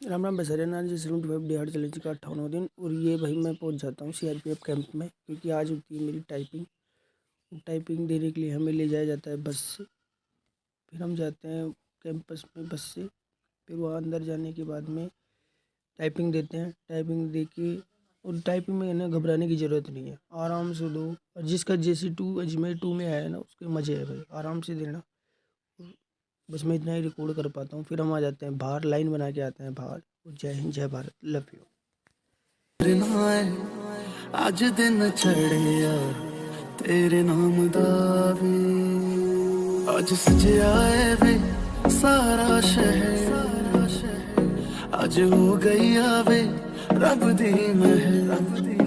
राम राम बसरे ना जी 75 दिहाड़ चैलेंज का 58वां दिन। और ये भाई मैं पहुंच जाता हूँ सीआरपीएफ कैंप में, क्योंकि आज होती है मेरी टाइपिंग। टाइपिंग देने के लिए हमें ले जाया जाता है बस से। फिर हम जाते हैं कैंपस में बस से। फिर वहाँ अंदर जाने के बाद में टाइपिंग देते हैं। टाइपिंग दे के, और टाइपिंग में ना घबराने की ज़रूरत नहीं है, आराम से दो। और जिसका JC2 अजमेर 2 में आया है ना, उसके मज़े है भाई, आराम से देना। बस मैं इतना ही रिकॉर्ड कर पाता हूँ। फिर हम आ जाते हैं बाहर, लाइन बना के आते हैं बाहर। जय हिंद, जय भारत, लव यू। आज दिन चढ़िया तेरे नाम दा वे, आज सजया है वे सारा शहर, आज हो गई आवे रब दी महर।